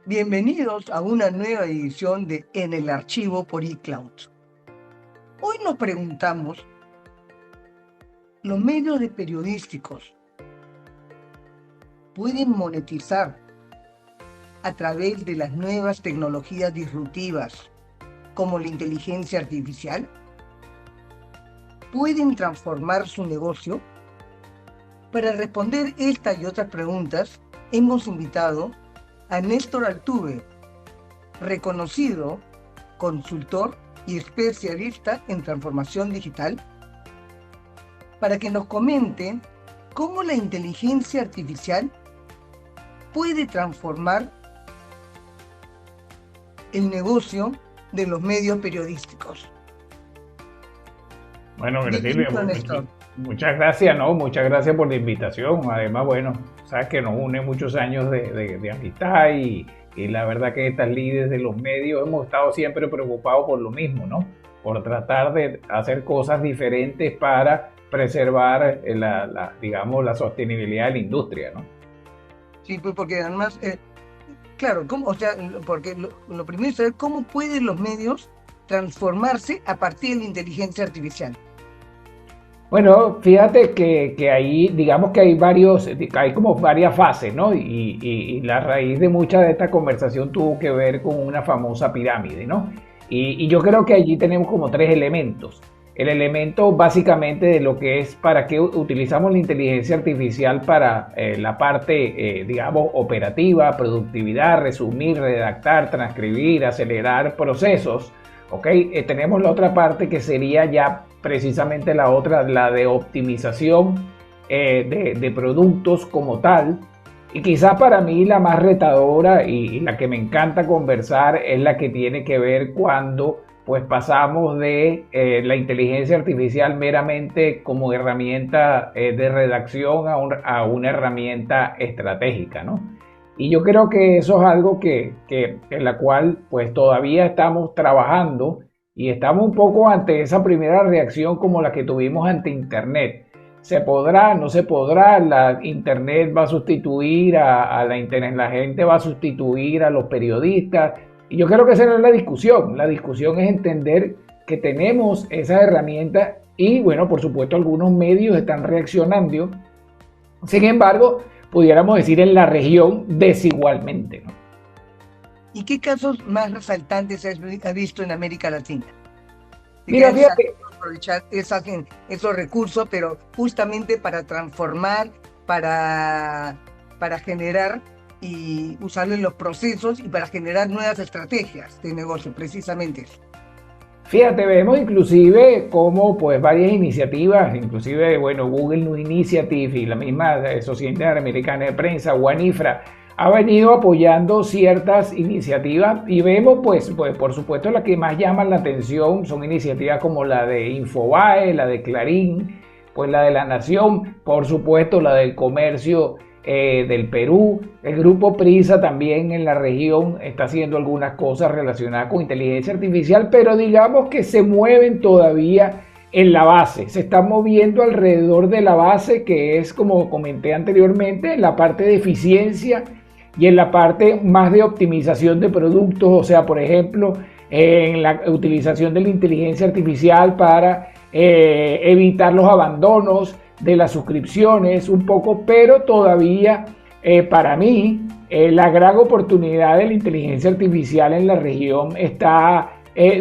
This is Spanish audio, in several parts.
Bienvenidos a una nueva edición de En el Archivo por iCloud. Hoy nos preguntamos, ¿los medios de periodísticos pueden monetizar a través de las nuevas tecnologías disruptivas como la inteligencia artificial? ¿Pueden transformar su negocio? Para responder esta y otras preguntas, hemos invitado a Néstor Altuve, reconocido consultor y especialista en transformación digital, para que nos comente cómo la inteligencia artificial puede transformar el negocio de los medios periodísticos. Bueno, Graciela, Bienvenido, Néstor. muchas gracias, ¿no? Muchas gracias por la invitación. Además, bueno, sabes que nos une muchos años de amistad y la verdad que estas líderes de los medios hemos estado siempre preocupados por lo mismo, ¿no? Por tratar de hacer cosas diferentes para preservar digamos, la sostenibilidad de la industria, ¿no? Sí, pues porque además, claro, porque lo primero es saber cómo pueden los medios transformarse a partir de la inteligencia artificial. Bueno, fíjate que ahí, digamos que hay como varias fases, ¿no? Y la raíz de mucha de esta conversación tuvo que ver con una famosa pirámide, ¿no? Y yo creo que allí tenemos como tres elementos. El elemento básicamente de lo que es para qué utilizamos la inteligencia artificial para la parte, digamos, operativa, productividad, resumir, redactar, transcribir, acelerar procesos. ¿Ok? Tenemos la otra parte que sería ya precisamente la otra, la de optimización de productos como tal. Y quizás para mí la más retadora y la que me encanta conversar es la que tiene que ver cuando pues pasamos de la inteligencia artificial meramente como herramienta de redacción a una herramienta estratégica, ¿no? Y yo creo que eso es algo en la cual pues todavía estamos trabajando y estamos un poco ante esa primera reacción como la que tuvimos ante Internet. ¿Se podrá? ¿No se podrá? ¿La Internet va a sustituir a la Internet? ¿La gente va a sustituir a los periodistas? Y yo creo que esa no es la discusión. La discusión es entender que tenemos esas herramientas y bueno, por supuesto algunos medios están reaccionando. Sin embargo, pudiéramos decir en la región desigualmente, ¿no? ¿Y qué casos más resaltantes has visto en América Latina? De que Mira, hayan fíjate, sabido aprovechar esos recursos, pero justamente para transformar, para generar y usarlo en los procesos y para generar nuevas estrategias de negocio, precisamente eso. fíjate, vemos inclusive como pues varias iniciativas, inclusive, bueno, Google News Initiative y la misma Sociedad Americana de Prensa, WANIFRA, ha venido apoyando ciertas iniciativas y vemos pues por supuesto las que más llaman la atención son iniciativas como la de Infobae, la de Clarín, pues la de La Nación, por supuesto la del comercio del Perú. El grupo Prisa también en la región está haciendo algunas cosas relacionadas con inteligencia artificial, pero digamos que se mueven todavía en la base, se están moviendo alrededor de la base que es, como comenté anteriormente, en la parte de eficiencia y en la parte más de optimización de productos, o sea, por ejemplo, en la utilización de la inteligencia artificial para evitar los abandonos de las suscripciones un poco, pero todavía para mí la gran oportunidad de la inteligencia artificial en la región está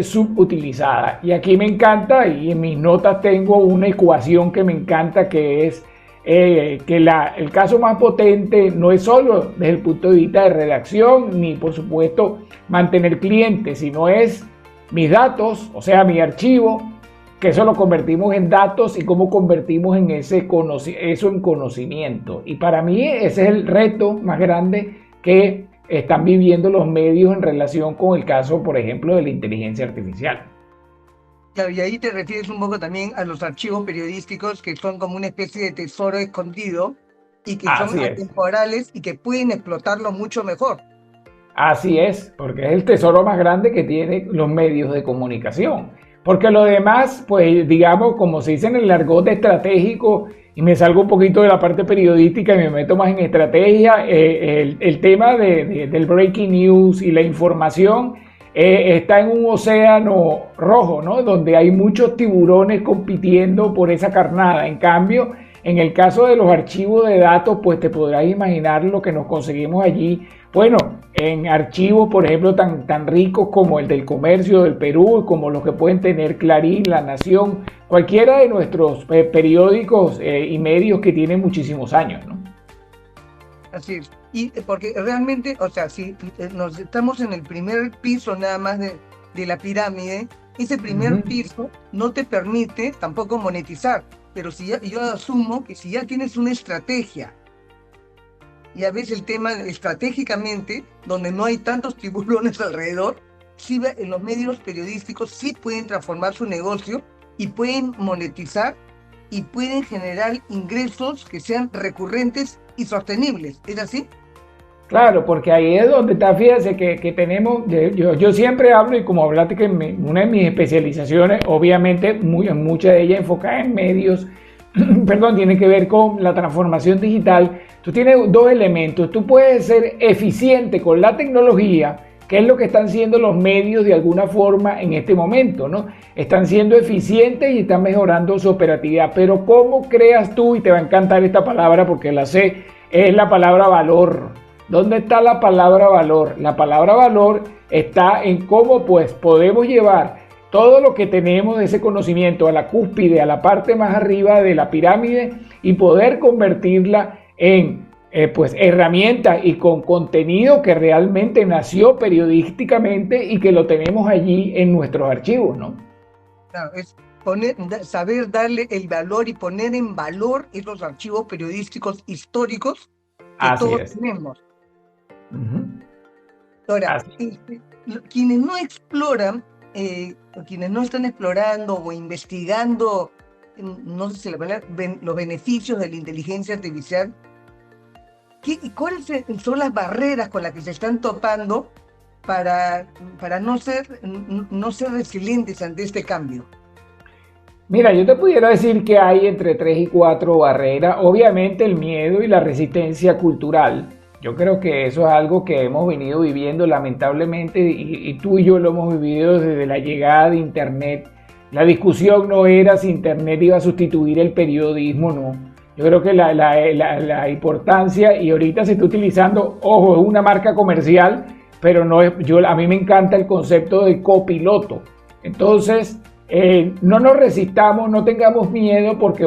subutilizada. Y aquí me encanta, y en mis notas tengo una ecuación que me encanta, que es que el caso más potente no es solo desde el punto de vista de redacción, ni por supuesto mantener clientes, sino es mis datos, o sea, mi archivo, que eso lo convertimos en datos y cómo convertimos eso en conocimiento. Y para mí ese es el reto más grande que están viviendo los medios en relación con el caso, por ejemplo, de la inteligencia artificial. Claro, y ahí te refieres un poco también a los archivos periodísticos que son como una especie de tesoro escondido y que son Así es. atemporales y que pueden explotarlo mucho mejor. Así es, porque es el tesoro más grande que tienen los medios de comunicación. Porque lo demás, pues digamos, como se dice en el argot estratégico, y me salgo un poquito de la parte periodística y me meto más en estrategia, el tema del breaking news y la información está en un océano rojo, ¿no? Donde hay muchos tiburones compitiendo por esa carnada. En cambio, en el caso de los archivos de datos, pues te podrás imaginar lo que nos conseguimos allí. Bueno, en archivos, por ejemplo, tan ricos como el del Comercio del Perú, como los que pueden tener Clarín, La Nación, cualquiera de nuestros periódicos y medios que tienen muchísimos años, ¿no? Así es. Y porque realmente, o sea, si nos estamos en el primer piso nada más de la pirámide, ese primer piso no te permite tampoco monetizar. Pero si ya, yo asumo que si ya tienes una estrategia, ya ves el tema estratégicamente, donde no hay tantos tiburones alrededor, sí, en los medios periodísticos sí pueden transformar su negocio y pueden monetizar y pueden generar ingresos que sean recurrentes y sostenibles. ¿Es así? Claro, porque ahí es donde está, fíjese que tenemos, yo siempre hablo, y como hablaste que una de mis especializaciones, obviamente muchas de ellas enfocadas en medios, perdón, tiene que ver con la transformación digital. Tú tienes dos elementos, tú puedes ser eficiente con la tecnología, que es lo que están siendo los medios de alguna forma en este momento, ¿no? Están siendo eficientes y están mejorando su operatividad, pero ¿cómo creas tú? Y te va a encantar esta palabra porque la sé, es la palabra valor. ¿Dónde está la palabra valor? La palabra valor está en cómo pues podemos llevar todo lo que tenemos de ese conocimiento a la cúspide, a la parte más arriba de la pirámide y poder convertirla en pues herramientas y con contenido que realmente nació periodísticamente y que lo tenemos allí en nuestros archivos, ¿no? Claro, es saber darle el valor y poner en valor esos archivos periodísticos históricos que Así todos es. tenemos. Ahora, Así. quienes no exploran, quienes no están explorando o investigando, no sé si los beneficios de la inteligencia artificial, ¿cuáles son las barreras con las que se están topando para no ser resilientes ante este cambio? Mira, yo te pudiera decir que hay entre 3 y 4 barreras. Obviamente el miedo y la resistencia cultural. Yo creo que eso es algo que hemos venido viviendo lamentablemente y tú y yo lo hemos vivido desde la llegada de Internet. La discusión no era si Internet iba a sustituir el periodismo, no. Yo creo que la importancia, y ahorita se está utilizando, ojo, es una marca comercial, pero no es, a mí me encanta el concepto de copiloto. Entonces, no nos resistamos, no tengamos miedo porque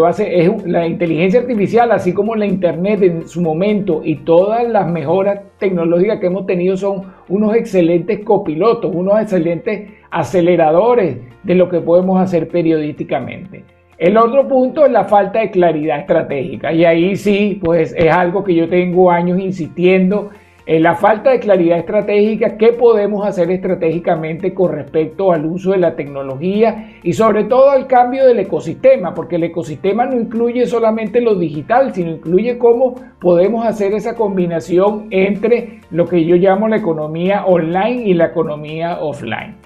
la inteligencia artificial, así como la internet en su momento y todas las mejoras tecnológicas que hemos tenido son unos excelentes copilotos, unos excelentes aceleradores de lo que podemos hacer periodísticamente. El otro punto es la falta de claridad estratégica y ahí sí, pues es algo que yo tengo años insistiendo. La falta de claridad estratégica, qué podemos hacer estratégicamente con respecto al uso de la tecnología y sobre todo al cambio del ecosistema, porque el ecosistema no incluye solamente lo digital, sino incluye cómo podemos hacer esa combinación entre lo que yo llamo la economía online y la economía offline.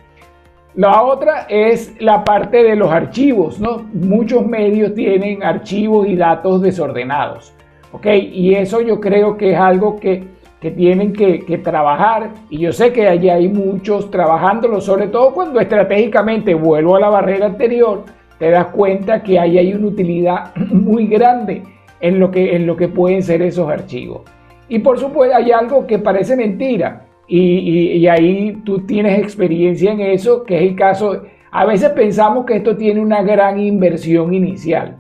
La otra es la parte de los archivos, ¿no? Muchos medios tienen archivos y datos desordenados, ¿ok? Y eso yo creo que es algo que tienen que trabajar, y yo sé que allí hay muchos trabajándolo, sobre todo cuando estratégicamente, vuelvo a la barrera anterior, te das cuenta que ahí hay una utilidad muy grande en lo que pueden ser esos archivos. Y por supuesto hay algo que parece mentira, y ahí tú tienes experiencia en eso, que es el caso, a veces pensamos que esto tiene una gran inversión inicial,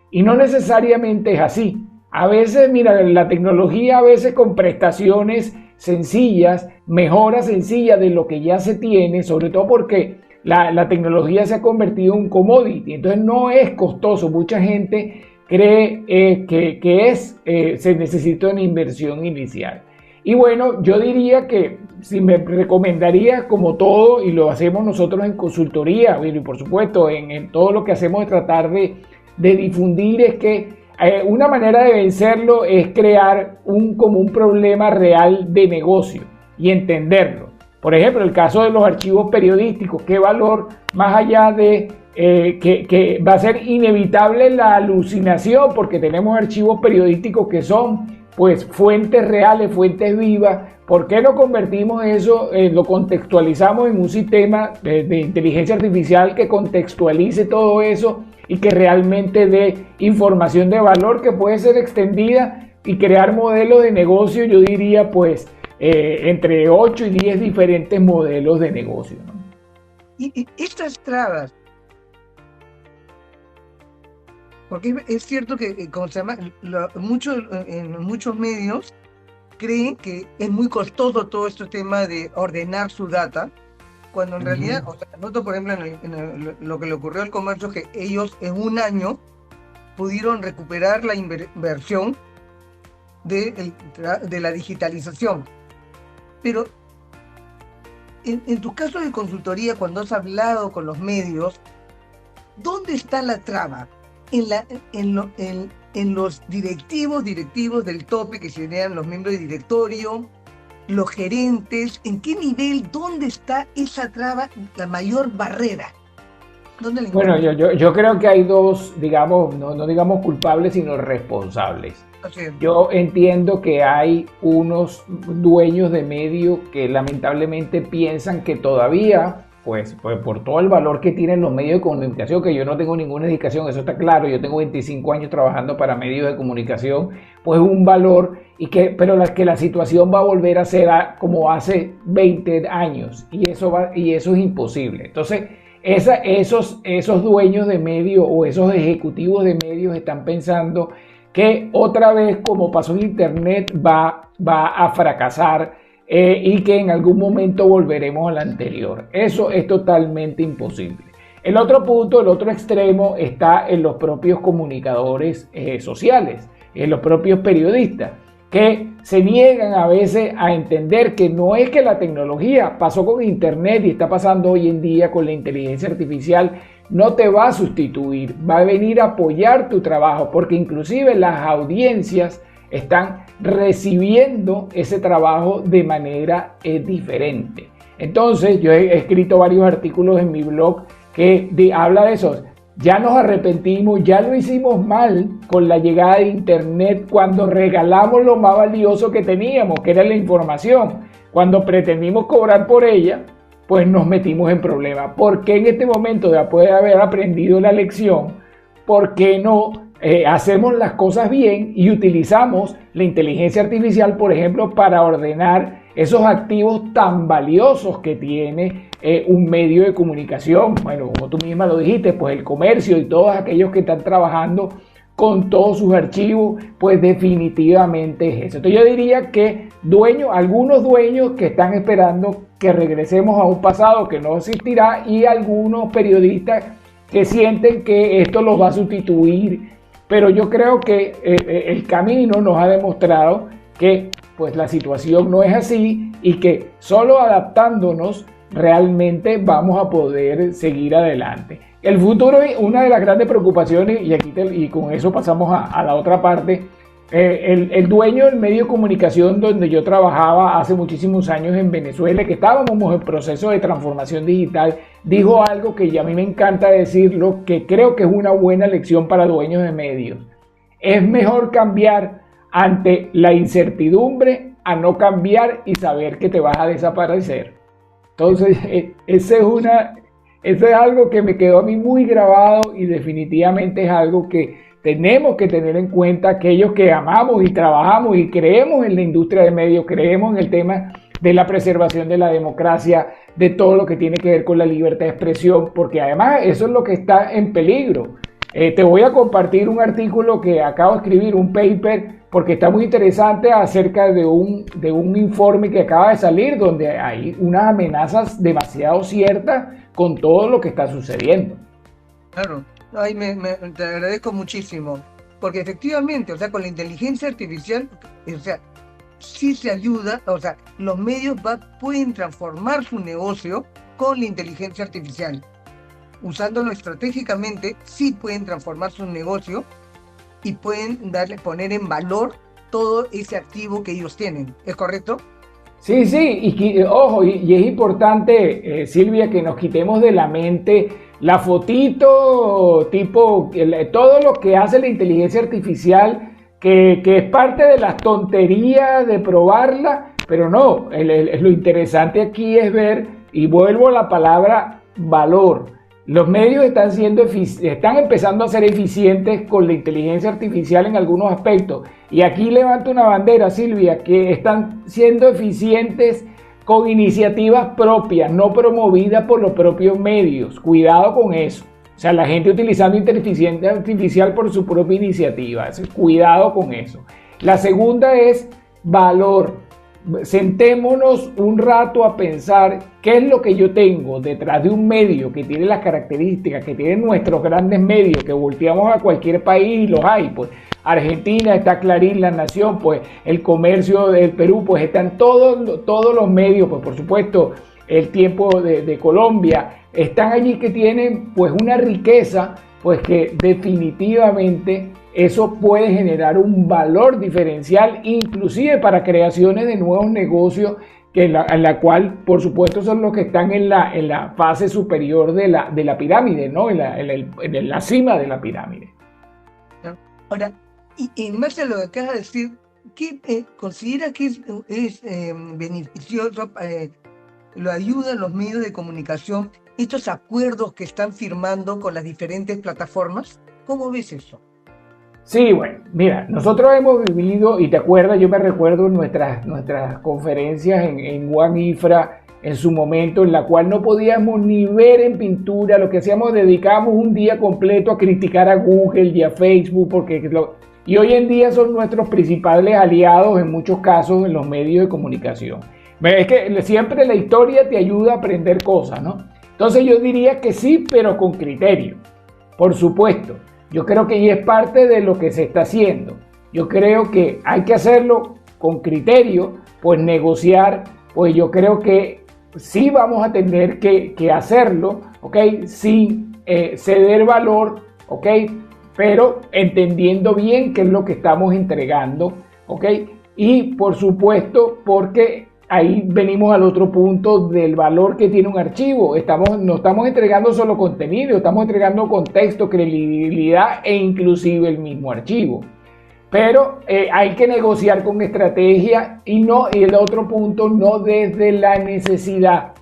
y no necesariamente es así. A veces, mira, la tecnología a veces con prestaciones sencillas, mejoras sencillas de lo que ya se tiene, sobre todo porque la tecnología se ha convertido en un commodity, entonces no es costoso. Mucha gente cree se necesita una inversión inicial. Y bueno, yo diría que si me recomendaría, como todo, y lo hacemos nosotros en consultoría, y por supuesto en todo lo que hacemos es tratar de difundir, es que una manera de vencerlo es crear como un problema real de negocio y entenderlo. Por ejemplo, el caso de los archivos periodísticos, ¿qué valor más allá de que va a ser inevitable la alucinación porque tenemos archivos periodísticos que son pues fuentes reales, fuentes vivas. ¿Por qué no convertimos eso, lo contextualizamos en un sistema de inteligencia artificial que contextualice todo eso y que realmente dé información de valor que puede ser extendida y crear modelos de negocio? Yo diría pues entre 8 y 10 diferentes modelos de negocio, ¿no? Y estas trabas, porque es cierto que como se llama, en muchos medios creen que es muy costoso todo este tema de ordenar su data, cuando en realidad, o sea, noto por ejemplo lo que le ocurrió al comercio, que ellos en un año pudieron recuperar la inversión de la digitalización. Pero en tu caso de consultoría, cuando has hablado con los medios, ¿dónde está la traba? En los directivos del tope, que serían los miembros de directorio, los gerentes. ¿En qué nivel, dónde está esa traba, la mayor barrera? ¿Dónde la Bueno, yo creo que hay dos, digamos, no digamos culpables, sino responsables. Yo entiendo que hay unos dueños de medios que lamentablemente piensan que todavía, pues por todo el valor que tienen los medios de comunicación, que yo no tengo ninguna dedicación, eso está claro, yo tengo 25 años trabajando para medios de comunicación, pues un valor, pero que la situación va a volver a ser como hace 20 años, y eso es imposible. Entonces, esos dueños de medios o esos ejecutivos de medios están pensando que otra vez, como pasó en Internet, va a fracasar y que en algún momento volveremos al anterior. Eso es totalmente imposible. El otro punto, el otro extremo, está en los propios comunicadores sociales, en los propios periodistas, que se niegan a veces a entender que no es que la tecnología pasó con Internet y está pasando hoy en día con la inteligencia artificial, no te va a sustituir, va a venir a apoyar tu trabajo, porque inclusive las audiencias están recibiendo ese trabajo de manera diferente. Entonces, yo he escrito varios artículos en mi blog que habla de eso. Ya nos arrepentimos, ya lo hicimos mal con la llegada de Internet cuando regalamos lo más valioso que teníamos, que era la información. Cuando pretendimos cobrar por ella, pues nos metimos en problemas. ¿Por qué en este momento, después de haber aprendido la lección, por qué no hacemos las cosas bien y utilizamos la inteligencia artificial, por ejemplo, para ordenar esos activos tan valiosos que tiene un medio de comunicación? Bueno, como tú misma lo dijiste, pues el comercio y todos aquellos que están trabajando con todos sus archivos, pues definitivamente es eso. Entonces yo diría que algunos dueños que están esperando que regresemos a un pasado que no existirá, y algunos periodistas que sienten que esto los va a sustituir. Pero yo creo que el camino nos ha demostrado que pues la situación no es así y que solo adaptándonos realmente vamos a poder seguir adelante. El futuro es una de las grandes preocupaciones, y con eso pasamos a la otra parte. El dueño del medio de comunicación donde yo trabajaba hace muchísimos años en Venezuela, que estábamos en proceso de transformación digital, dijo algo que ya a mí me encanta decirlo, que creo que es una buena lección para dueños de medios. Es mejor cambiar ante la incertidumbre a no cambiar y saber que te vas a desaparecer. Entonces, eso es algo que me quedó a mí muy grabado, y definitivamente es algo que tenemos que tener en cuenta aquellos que amamos y trabajamos y creemos en la industria de medios, creemos en el tema de la preservación de la democracia, de todo lo que tiene que ver con la libertad de expresión, porque además eso es lo que está en peligro. Te voy a compartir un artículo que acabo de escribir, un paper, porque está muy interesante, acerca de un informe que acaba de salir, donde hay unas amenazas demasiado ciertas con todo lo que está sucediendo. Claro, ay, te agradezco muchísimo, porque efectivamente, o sea, con la inteligencia artificial, o sea, sí se ayuda, o sea, los medios pueden transformar su negocio con la inteligencia artificial. Usándolo estratégicamente, sí pueden transformar su negocio y pueden poner en valor todo ese activo que ellos tienen. ¿Es correcto? Sí, ojo, y es importante, Silvia, que nos quitemos de la mente la fotito, tipo, todo lo que hace la inteligencia artificial, que es parte de las tonterías de probarla, pero no, lo interesante aquí es ver, y vuelvo a la palabra valor. Los medios están empezando a ser eficientes con la inteligencia artificial en algunos aspectos. Y aquí levanto una bandera, Silvia, que están siendo eficientes con iniciativas propias, no promovidas por los propios medios. Cuidado con eso. O sea, la gente utilizando inteligencia artificial por su propia iniciativa. Cuidado con eso. La segunda es valor. Sentémonos un rato a pensar qué es lo que yo tengo detrás de un medio que tiene las características que tienen nuestros grandes medios, que volteamos a cualquier país y los hay, pues Argentina, está Clarín, La Nación, pues El Comercio del Perú, pues están todos los medios, pues por supuesto El Tiempo de Colombia, están allí, que tienen pues una riqueza, pues que definitivamente eso puede generar un valor diferencial, inclusive para creaciones de nuevos negocios, en la cual, por supuesto, son los que están en la fase superior de la pirámide, ¿no? En la cima de la pirámide. Ahora, y en base a lo que acabas de decir, ¿qué considera que es beneficioso, lo ayudan los medios de comunicación, estos acuerdos que están firmando con las diferentes plataformas? ¿Cómo ves eso? Sí, bueno, mira, nosotros hemos vivido, y te acuerdas, yo me recuerdo nuestras conferencias en WANIFRA en su momento, en la cual no podíamos ni ver en pintura, lo que hacíamos, dedicábamos un día completo a criticar a Google y a Facebook, y hoy en día son nuestros principales aliados en muchos casos en los medios de comunicación. Es que siempre la historia te ayuda a aprender cosas, ¿no? Entonces yo diría que sí, pero con criterio, por supuesto. Yo creo que ya es parte de lo que se está haciendo. Yo creo que hay que hacerlo con criterio, pues negociar, pues yo creo que sí vamos a tener que hacerlo, ¿ok? Sin ceder valor, ¿ok? Pero entendiendo bien qué es lo que estamos entregando, ¿ok? Y por supuesto, porque ahí venimos al otro punto del valor que tiene un archivo. No estamos entregando solo contenido, estamos entregando contexto, credibilidad e inclusive el mismo archivo. Pero hay que negociar con estrategia y el otro punto, no desde la necesidad.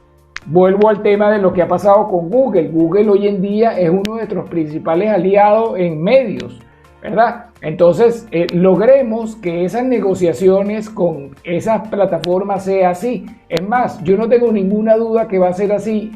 Vuelvo al tema de lo que ha pasado con Google. Google hoy en día es uno de nuestros principales aliados en medios, ¿verdad? Entonces, logremos que esas negociaciones con esas plataformas sea así. Es más, yo no tengo ninguna duda que va a ser así.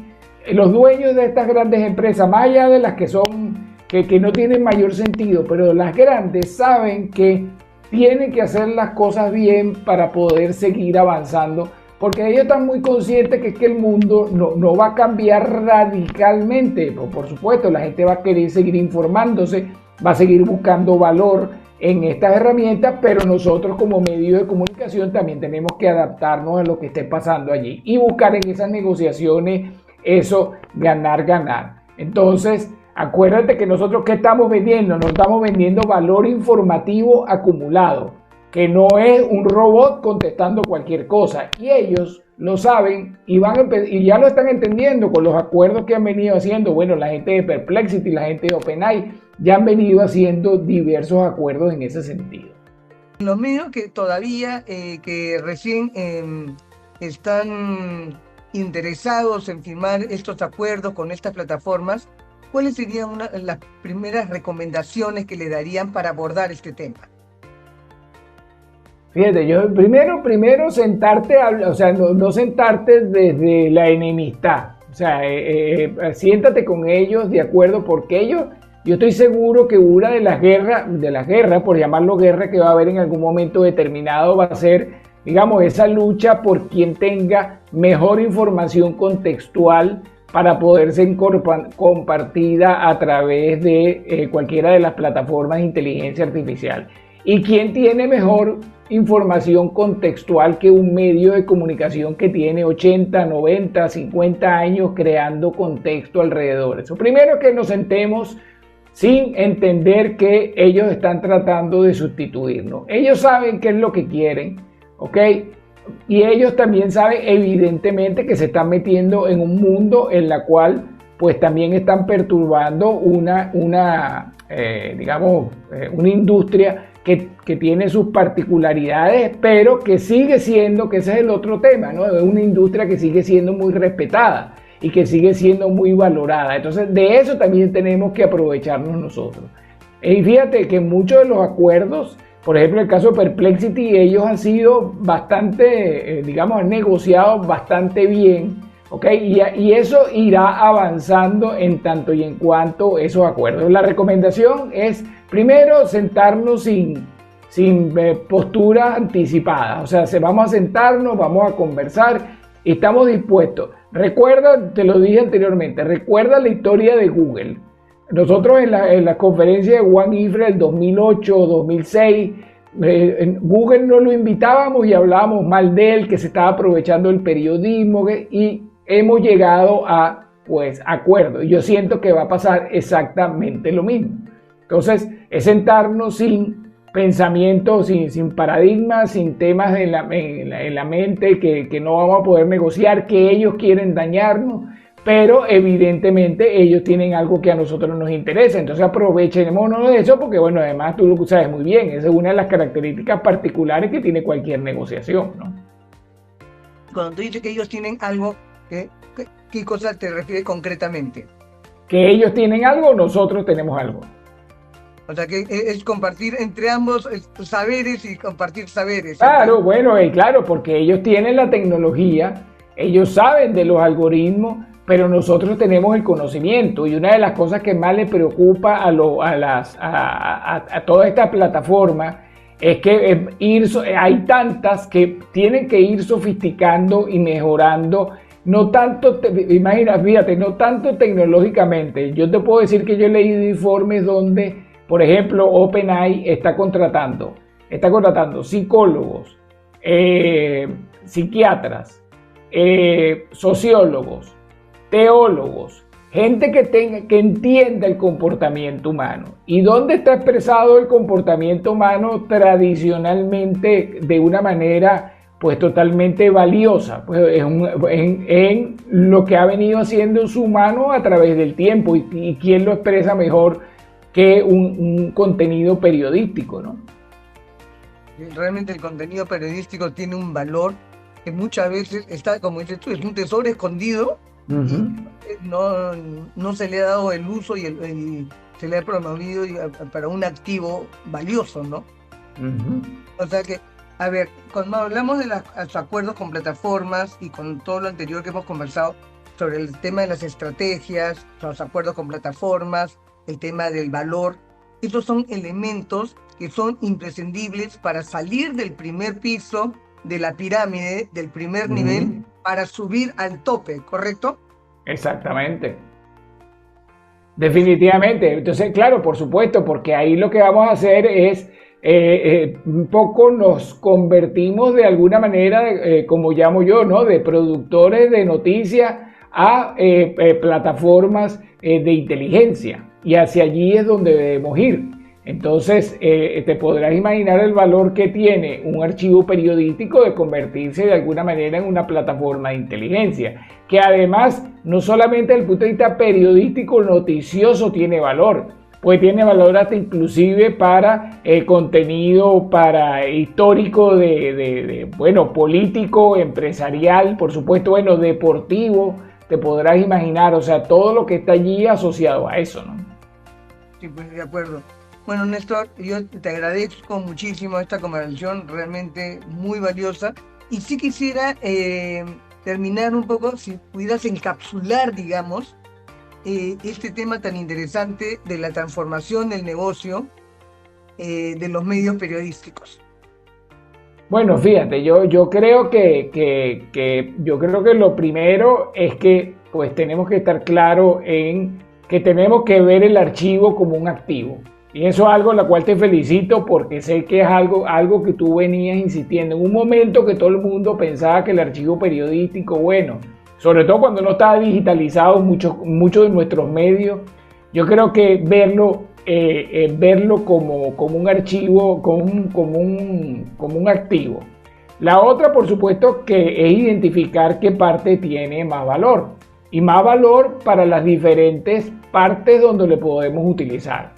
Los dueños de estas grandes empresas, más allá de las que no tienen mayor sentido, pero las grandes saben que tienen que hacer las cosas bien para poder seguir avanzando, porque ellos están muy conscientes que el mundo no va a cambiar radicalmente. Por supuesto, la gente va a querer seguir informándose, va a seguir buscando valor en estas herramientas, pero nosotros como medio de comunicación también tenemos que adaptarnos a lo que esté pasando allí y buscar en esas negociaciones eso, ganar. Entonces, acuérdate que nosotros, ¿qué estamos vendiendo? Nos estamos vendiendo valor informativo acumulado, que no es un robot contestando cualquier cosa, y ellos lo saben y ya lo están entendiendo con los acuerdos que han venido haciendo. Bueno, la gente de Perplexity, la gente de OpenAI ya han venido haciendo diversos acuerdos en ese sentido. Los medios que todavía, que recién están interesados en firmar estos acuerdos con estas plataformas, ¿cuáles serían las primeras recomendaciones que le darían para abordar este tema? Fíjate, yo primero sentarte, o sea, no sentarte desde la enemistad, o sea, siéntate con ellos de acuerdo, porque yo estoy seguro que una de las guerras, por llamarlo guerra, que va a haber en algún momento determinado, va a ser, digamos, esa lucha por quien tenga mejor información contextual para poder ser compartida a través de cualquiera de las plataformas de inteligencia artificial. ¿Y quién tiene mejor información contextual que un medio de comunicación que tiene 80, 90, 50 años creando contexto alrededor? Eso primero, que nos sentemos sin entender que ellos están tratando de sustituirnos. Ellos saben qué es lo que quieren, ¿ok? Y ellos también saben, evidentemente, que se están metiendo en un mundo en la cual pues también están perturbando digamos, una industria que tiene sus particularidades, pero que sigue siendo, que ese es el otro tema, ¿no? Es una industria que sigue siendo muy respetada y que sigue siendo muy valorada. Entonces, de eso también tenemos que aprovecharnos nosotros. Y fíjate que muchos de los acuerdos, por ejemplo, el caso de Perplexity, ellos han sido bastante, digamos, han negociado bastante bien, ¿ok? Y eso irá avanzando en tanto y en cuanto esos acuerdos. La recomendación es, primero, sentarnos sin posturas anticipadas. O sea, vamos a sentarnos, vamos a conversar, estamos dispuestos. Recuerda, te lo dije anteriormente, recuerda la historia de Google. Nosotros en la conferencia de One IFRA del 2008, 2006, en Google no lo invitábamos y hablábamos mal de él, que se estaba aprovechando el periodismo, y hemos llegado a, pues, acuerdos. Yo siento que va a pasar exactamente lo mismo. Entonces, es sentarnos sin pensamientos, sin paradigmas, sin temas en la mente que no vamos a poder negociar, que ellos quieren dañarnos, pero evidentemente ellos tienen algo que a nosotros nos interesa. Entonces aprovechémonos de eso, porque bueno, además tú lo sabes muy bien, esa es una de las características particulares que tiene cualquier negociación, ¿no? Cuando tú dices que ellos tienen algo, ¿qué cosa te refieres concretamente? Que ellos tienen algo, nosotros tenemos algo. O sea, que es compartir entre ambos saberes y compartir saberes. Claro, bueno, claro, porque ellos tienen la tecnología, ellos saben de los algoritmos, pero nosotros tenemos el conocimiento. Y una de las cosas que más le preocupa a toda esta plataforma es que hay tantas que tienen que ir sofisticando y mejorando. No tanto, imagina, fíjate, no tanto tecnológicamente. Yo te puedo decir que yo he leído informes donde, por ejemplo, OpenAI está contratando psicólogos, psiquiatras, sociólogos, teólogos, gente que entienda el comportamiento humano. ¿Y dónde está expresado el comportamiento humano tradicionalmente de una manera pues totalmente valiosa? Pues en lo que ha venido haciendo su humano a través del tiempo, y quién lo expresa mejor que un contenido periodístico, ¿no? Realmente el contenido periodístico tiene un valor que muchas veces está, como dices tú, es un tesoro escondido. No se le ha dado el uso y se le ha promovido para un activo valioso, ¿no? O sea que, a ver, cuando hablamos de los acuerdos con plataformas y con todo lo anterior que hemos conversado sobre el tema de las estrategias, los acuerdos con plataformas, el tema del valor, estos son elementos que son imprescindibles para salir del primer piso de la pirámide, del primer nivel, para subir al tope, ¿correcto? Exactamente. Definitivamente. Entonces, claro, por supuesto, porque ahí lo que vamos a hacer es un poco nos convertimos de alguna manera, como llamo yo, ¿no? De productores de noticias a plataformas de inteligencia, y hacia allí es donde debemos ir. Entonces, te podrás imaginar el valor que tiene un archivo periodístico de convertirse de alguna manera en una plataforma de inteligencia, que además, no solamente desde el punto de vista periodístico noticioso tiene valor, pues tiene valor hasta inclusive para contenido para histórico bueno, político, empresarial, por supuesto, bueno, deportivo, te podrás imaginar, o sea, todo lo que está allí asociado a eso, ¿no? Sí, pues de acuerdo. Bueno, Néstor, yo te agradezco muchísimo esta conversación, realmente muy valiosa. Y sí quisiera terminar un poco, si pudieras encapsular, digamos, este tema tan interesante de la transformación del negocio de los medios periodísticos. Bueno, fíjate, yo creo que lo primero es que pues tenemos que estar claro en que tenemos que ver el archivo como un activo. Y eso es algo en lo cual te felicito, porque sé que es algo que tú venías insistiendo. En un momento que todo el mundo pensaba que el archivo periodístico, bueno, sobre todo cuando no estaba digitalizado muchos de nuestros medios, yo creo que verlo como un archivo, como un activo. La otra, por supuesto, que es identificar qué parte tiene más valor. y más valor para las diferentes partes donde le podemos utilizar.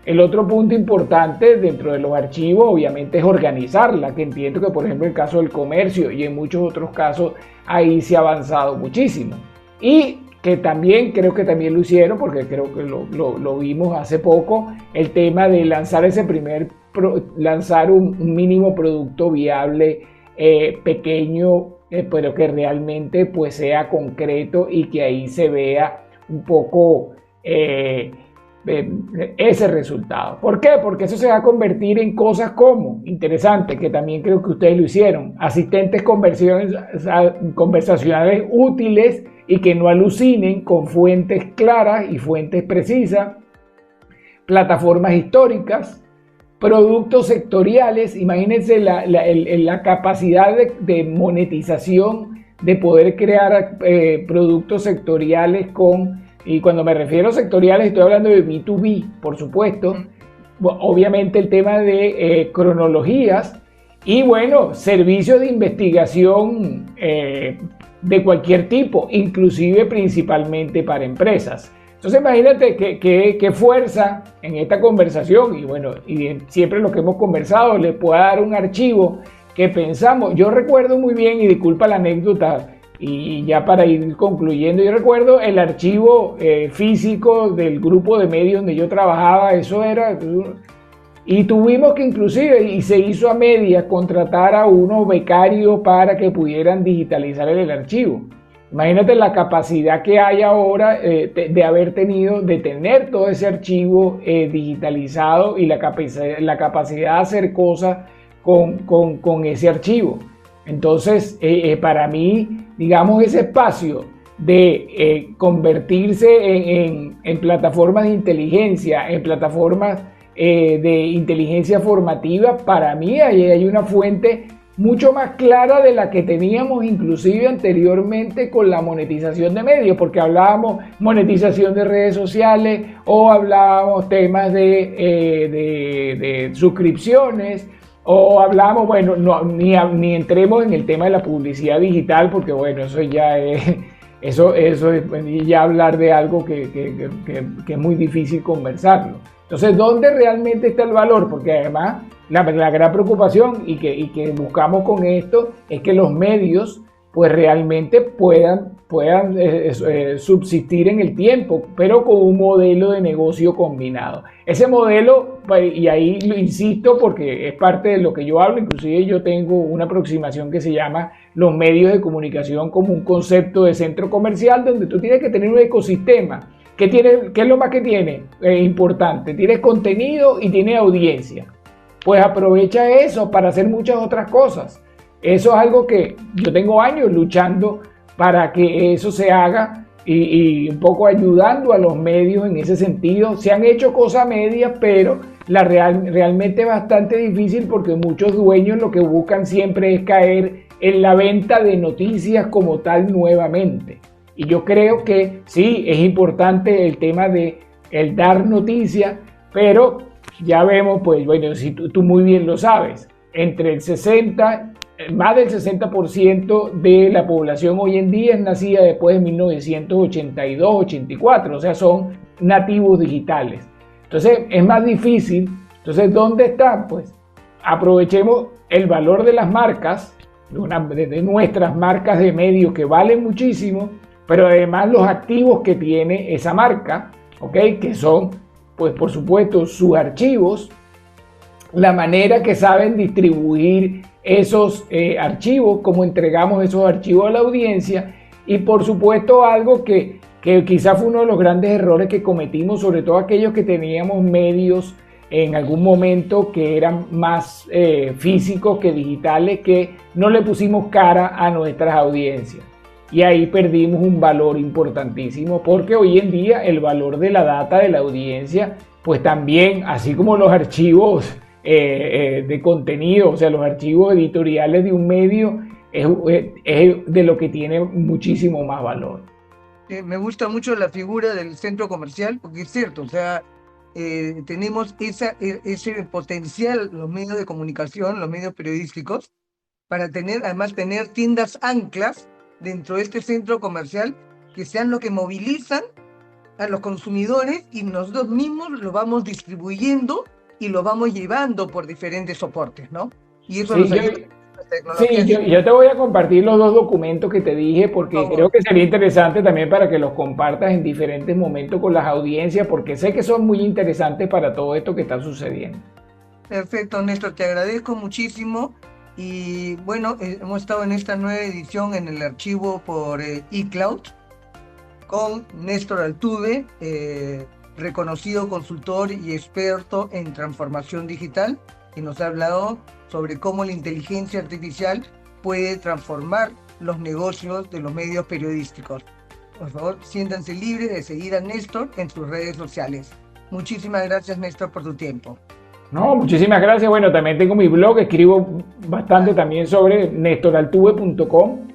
El otro punto importante dentro de los archivos obviamente es organizarla, que entiendo que por ejemplo en el caso del comercio y en muchos otros casos ahí se ha avanzado muchísimo. Y que también creo que también lo hicieron, porque creo que lo vimos hace poco, el tema de lanzar lanzar un mínimo producto viable pequeño, pero que realmente pues sea concreto y que ahí se vea un poco ese resultado. ¿Por qué? Porque eso se va a convertir en cosas como, interesante, que también creo que ustedes lo hicieron, asistentes conversacionales útiles y que no alucinen, con fuentes claras y fuentes precisas, plataformas históricas, productos sectoriales. Imagínense la capacidad de monetización, de poder crear productos sectoriales y cuando me refiero a sectoriales estoy hablando de B2B, por supuesto, obviamente el tema de cronologías y bueno, servicios de investigación de cualquier tipo, inclusive principalmente para empresas. Entonces imagínate qué fuerza en esta conversación y bueno, y siempre lo que hemos conversado le puede dar un archivo que pensamos. Yo recuerdo muy bien, y disculpa la anécdota, y ya para ir concluyendo, yo recuerdo el archivo físico del grupo de medios donde yo trabajaba, eso era... Y tuvimos que inclusive, y se hizo a medias, contratar a unos becarios para que pudieran digitalizar el archivo. Imagínate la capacidad que hay ahora de haber tenido, de tener todo ese archivo digitalizado y la capacidad de hacer cosas con ese archivo. Entonces, para mí, digamos, ese espacio de convertirse en plataformas de inteligencia, en plataformas de inteligencia formativa, para mí hay una fuente mucho más clara de la que teníamos inclusive anteriormente con la monetización de medios, porque hablábamos monetización de redes sociales o hablábamos temas de suscripciones o hablábamos, bueno, ni entremos en el tema de la publicidad digital, porque bueno, eso ya es... Eso es ya hablar de algo que es muy difícil conversarlo. Entonces, ¿dónde realmente está el valor? Porque además la gran preocupación y que buscamos con esto es que los medios pues realmente puedan subsistir en el tiempo, pero con un modelo de negocio combinado. Ese modelo, y ahí lo insisto porque es parte de lo que yo hablo, inclusive yo tengo una aproximación que se llama los medios de comunicación como un concepto de centro comercial donde tú tienes que tener un ecosistema. ¿Qué es lo más que tiene? Importante, tienes contenido y tienes audiencia. Pues aprovecha eso para hacer muchas otras cosas. Eso es algo que yo tengo años luchando para que eso se haga y un poco ayudando a los medios en ese sentido. Se han hecho cosas medias, pero realmente es bastante difícil porque muchos dueños lo que buscan siempre es caer en la venta de noticias como tal nuevamente. Y yo creo que sí, es importante el tema de el dar noticias, pero ya vemos, pues bueno, si tú muy bien lo sabes, más del 60% de la población hoy en día es nacida después de 1982-84, o sea, son nativos digitales. Entonces, es más difícil. Entonces, ¿dónde está? Pues aprovechemos el valor de las marcas, de nuestras marcas de medios que valen muchísimo, pero además los activos que tiene esa marca, ¿ok? Que son, pues por supuesto, sus archivos, la manera que saben distribuir esos archivos, cómo entregamos esos archivos a la audiencia y por supuesto algo que quizás fue uno de los grandes errores que cometimos, sobre todo aquellos que teníamos medios en algún momento que eran más físicos que digitales, que no le pusimos cara a nuestras audiencias. Y ahí perdimos un valor importantísimo, porque hoy en día el valor de la data de la audiencia, pues también, así como los archivos de contenido, o sea, los archivos editoriales de un medio, es de lo que tiene muchísimo más valor. Me gusta mucho la figura del centro comercial, porque es cierto, o sea, tenemos ese potencial, los medios de comunicación, los medios periodísticos, para además tener tiendas anclas dentro de este centro comercial que sean lo que movilizan a los consumidores y nosotros mismos lo vamos distribuyendo y lo vamos llevando por diferentes soportes, ¿no? Y eso Sí, nos ayuda a las tecnologías. yo te voy a compartir los dos documentos que te dije Por porque favor. creo que sería interesante también para que los compartas en diferentes momentos con las audiencias porque sé que son muy interesantes para todo esto que está sucediendo. Perfecto, Néstor, te agradezco muchísimo. Y bueno, hemos estado en esta nueva edición en el archivo por eCloud con Néstor Altuve, reconocido consultor y experto en transformación digital, que nos ha hablado sobre cómo la inteligencia artificial puede transformar los negocios de los medios periodísticos. Por favor, siéntanse libres de seguir a Néstor en sus redes sociales. Muchísimas gracias, Néstor, por tu tiempo. No, muchísimas gracias. Bueno, también tengo mi blog, escribo bastante también sobre nestoraltuve.com.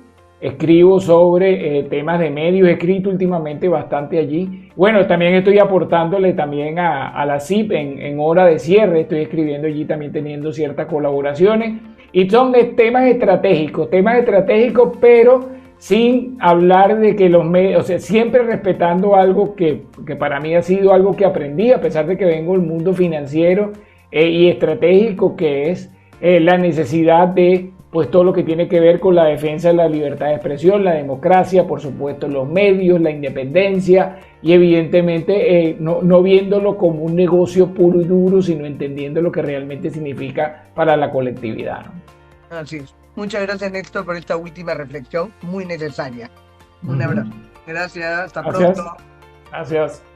Escribo sobre temas de medios, he escrito últimamente bastante allí. Bueno, también estoy aportándole también a la CIP en hora de cierre, estoy escribiendo allí también teniendo ciertas colaboraciones. Y son temas estratégicos, pero sin hablar de que los medios, o sea, siempre respetando algo que para mí ha sido algo que aprendí, a pesar de que vengo del mundo financiero y estratégico, que es la necesidad de pues todo lo que tiene que ver con la defensa de la libertad de expresión, la democracia, por supuesto los medios, la independencia y evidentemente no viéndolo como un negocio puro y duro, sino entendiendo lo que realmente significa para la colectividad, ¿no? Así es. Muchas gracias, Néstor, por esta última reflexión muy necesaria. Un Uh-huh. abrazo. Gracias, hasta Gracias. pronto. Gracias.